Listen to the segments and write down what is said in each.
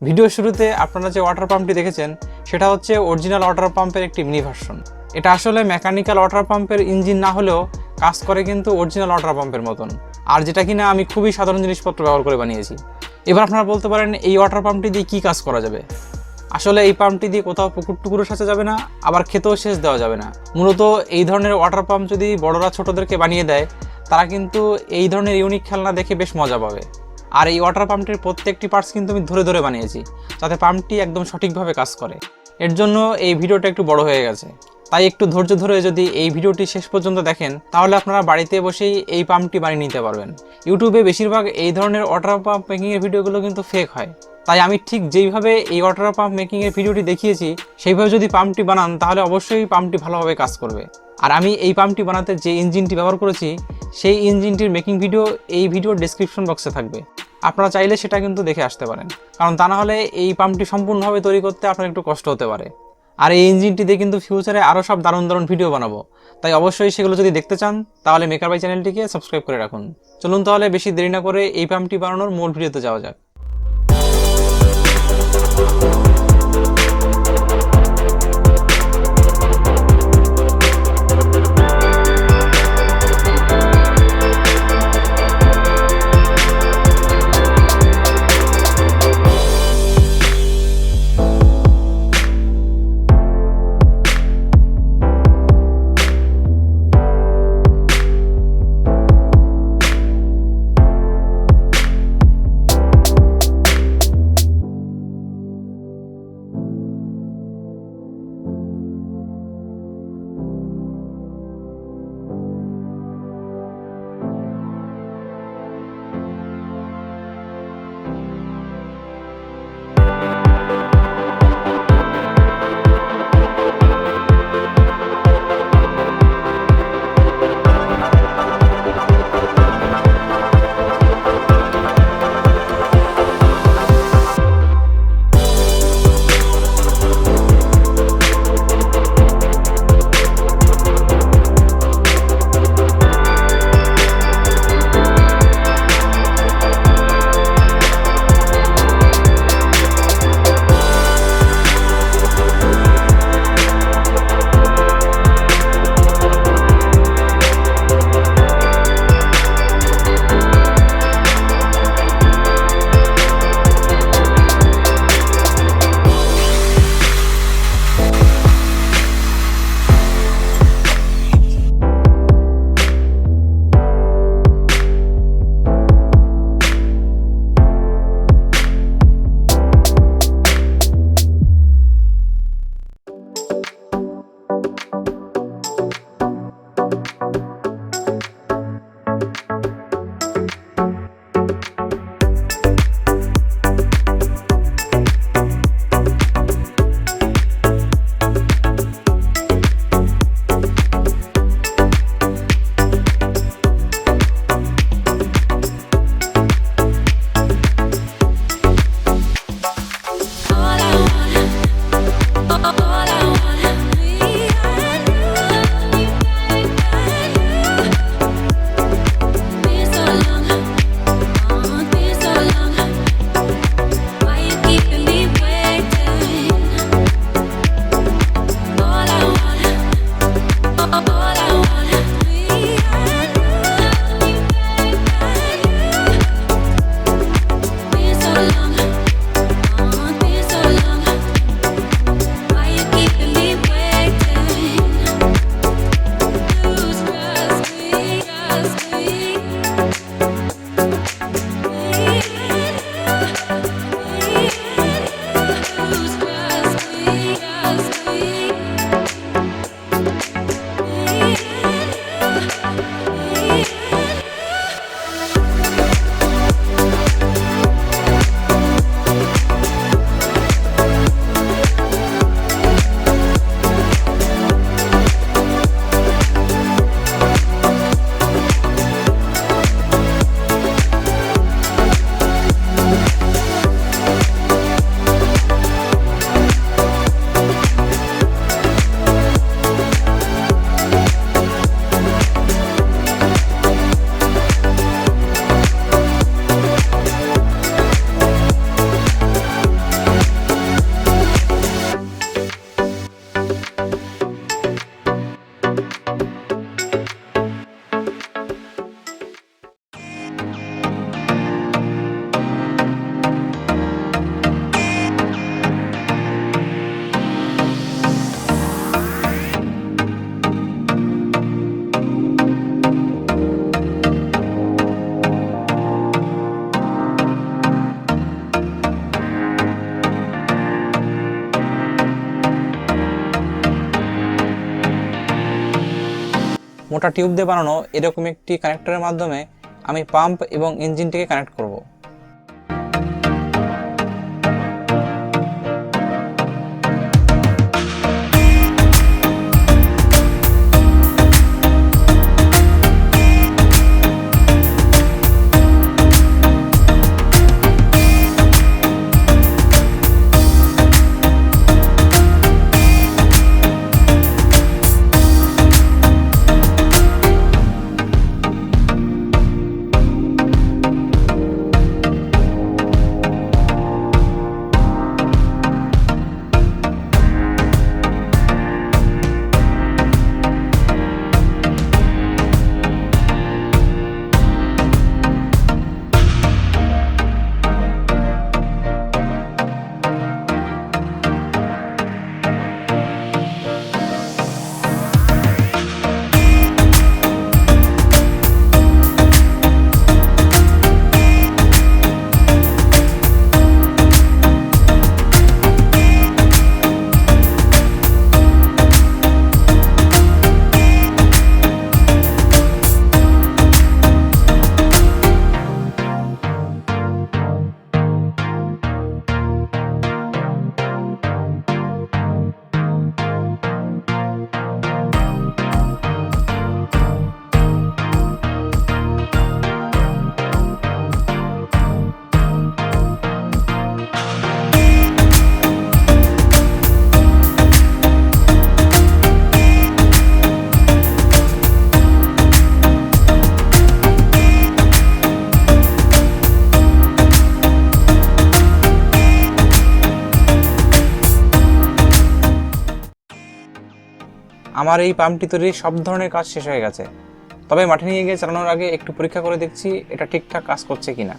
Video শুরুতে আপনারা যে ওয়াটার পাম্পটি দেখেছেন সেটা হচ্ছে অরিজিনাল ওয়াটার পাম্পের একটি মিনি ভার্সন। এটা আসলে মেকানিক্যাল ওয়াটার পাম্পের ইঞ্জিন না হলেও কাজ করে কিন্তু অরিজিনাল ওয়াটার পাম্পের মতন, আর যেটা কিনা আমি খুবই সাধারণ জিনিসপত্র ব্যবহার করে বানিয়েছি। এবার আপনারা বলতে পারেন এই ওয়াটার পাম্পটি দিয়ে কী কাজ করা যাবে। আসলে এই পাম্পটি দিয়ে কোথাও পুকুর টুকুরও সাজা যাবে না, আবার খেতেও সেচ দেওয়া যাবে না। মূলত এই ধরনের ওয়াটার পাম্প যদি বড়রা ছোটদেরকে বানিয়ে দেয়, তারা কিন্তু এই ধরনের ইউনিক খেলনা দেখে বেশ মজা পাবে। আর এই ওয়াটার পাম্পটির প্রত্যেকটি পার্টস কিন্তু আমি ধরে ধরে বানিয়েছি, যাতে পাম্পটি একদম সঠিকভাবে কাজ করে। এর জন্য এই ভিডিওটা একটু বড় হয়ে গেছে, তাই একটু ধৈর্য ধরে যদি এই ভিডিওটি শেষ পর্যন্ত দেখেন তাহলে আপনারা বাড়িতে বসেই এই পাম্পটি বানিয়ে নিতে পারবেন। ইউটিউবে বেশিরভাগ এই ধরনের ওয়াটার পাম্প মেকিংয়ের ভিডিওগুলো কিন্তু ফেক হয়, তাই আমি ঠিক যেইভাবে এই ওয়াটার পাম্প মেকিংয়ের ভিডিওটি দেখিয়েছি সেইভাবে যদি পাম্পটি বানান তাহলে অবশ্যই পাম্পটি ভালোভাবে কাজ করবে। আর আমি এই পাম্পটি বানাতে যে ইঞ্জিনটি ব্যবহার করেছি সেই ইঞ্জিনটির মেকিং ভিডিও এই ভিডিওর ডেসক্রিপশন বক্সে থাকবে, আপনারা চাইলে সেটা কিন্তু দেখে আসতে পারেন, কারণ তা না হলে এই পাম্পটি সম্পূর্ণভাবে তৈরি করতে আপনার একটু কষ্ট হতে পারে। আর এই ইঞ্জিনটি দিয়ে কিন্তু ফিউচারে আরও সব দারুণ দারুণ ভিডিও বানাবো, তাই অবশ্যই সেগুলো যদি দেখতে চান তাহলে মেকার বাই চ্যানেলটিকে সাবস্ক্রাইব করে রাখুন। চলুন তাহলে বেশি দেরি না করে এই পাম্পটি বানানোর মূল ভিডিওতে যাওয়া যাক। মোটা টিউব দিয়ে বানানো এরকম একটি কানেক্টরের মাধ্যমে আমি পাম্প এবং ইঞ্জিনটিকে কানেক্ট করব। আমার এই পাম্পটি তৈরির সব ধরনের কাজ শেষ হয়ে গেছে, তবে মাঠে নিয়ে গিয়ে চালানোর আগে একটু পরীক্ষা করে দেখছি এটা ঠিকঠাক কাজ করছে কিনা।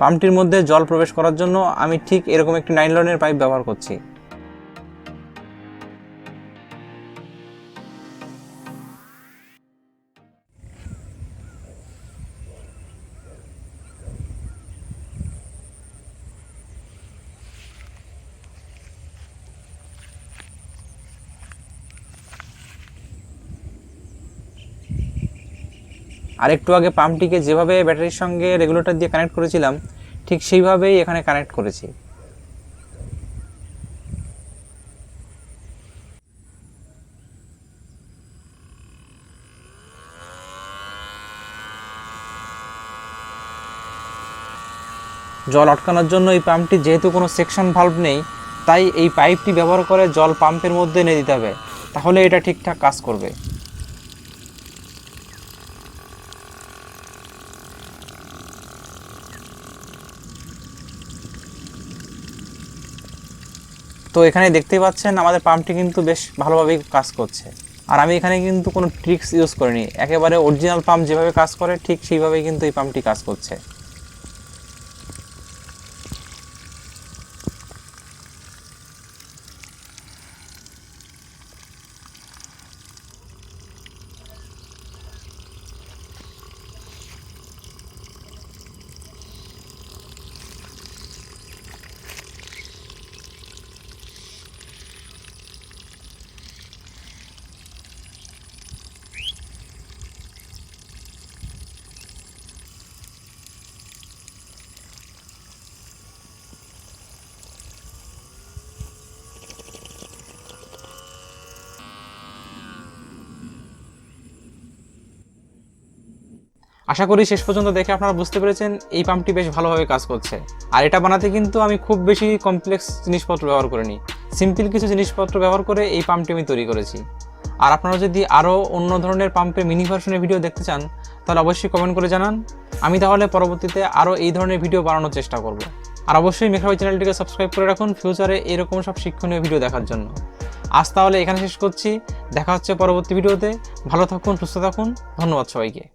পাম্পটির মধ্যে জল প্রবেশ করার জন্য আমি ঠিক এরকম একটি নাইলনের পাইপ ব্যবহার করছি। আর একটু আগে পাম্পটিকে যেভাবে ব্যাটারির সঙ্গে রেগুলেটর দিয়ে কানেক্ট করেছিলাম ঠিক সেইভাবেই এখানে কানেক্ট করেছি। জল আটকানোর জন্য এই পাম্পটি যেহেতু কোনো সেকশন ভালভ নেই, তাই এই পাইপটি ব্যবহার করে জল পাম্পের মধ্যে এনে দিতে হবে, তাহলে এটা ঠিকঠাক কাজ করবে। তো এখানে দেখতেই পাচ্ছেন আমাদের পাম্পটি কিন্তু বেশ ভালোভাবেই কাজ করছে। আর আমি এখানে কিন্তু কোনো ট্রিক্স ইউজ করিনি, একেবারে অরিজিনাল পাম্প যেভাবে কাজ করে ঠিক সেইভাবেই কিন্তু এই পাম্পটি কাজ করছে। আশা করি শেষ পর্যন্ত দেখে আপনারা বুঝতে পেরেছেন এই পাম্পটি বেশ ভালোভাবে কাজ করছে। আর এটা বানাতে কিন্তু আমি খুব বেশি কমপ্লেক্স জিনিসপত্র ব্যবহার করিনি, সিম্পল কিছু জিনিসপত্র ব্যবহার করে এই পাম্পটি আমি তৈরি করেছি। আর আপনারা যদি আরও অন্য ধরনের পাম্পের মিনি ভার্সনের ভিডিও দেখতে চান তাহলে অবশ্যই কমেন্ট করে জানান, আমি তাহলে পরবর্তীতে আরও এই ধরনের ভিডিও বানানোর চেষ্টা করব। আর অবশ্যই মেঘাভাই চ্যানেলটিকে সাবস্ক্রাইব করে রাখুন ফিউচারে এরকম সব শিক্ষণীয় ভিডিও দেখার জন্য। আজ তাহলে এখানে শেষ করছি, দেখা হচ্ছে পরবর্তী ভিডিওতে। ভালো থাকুন, সুস্থ থাকুন, ধন্যবাদ সবাইকে।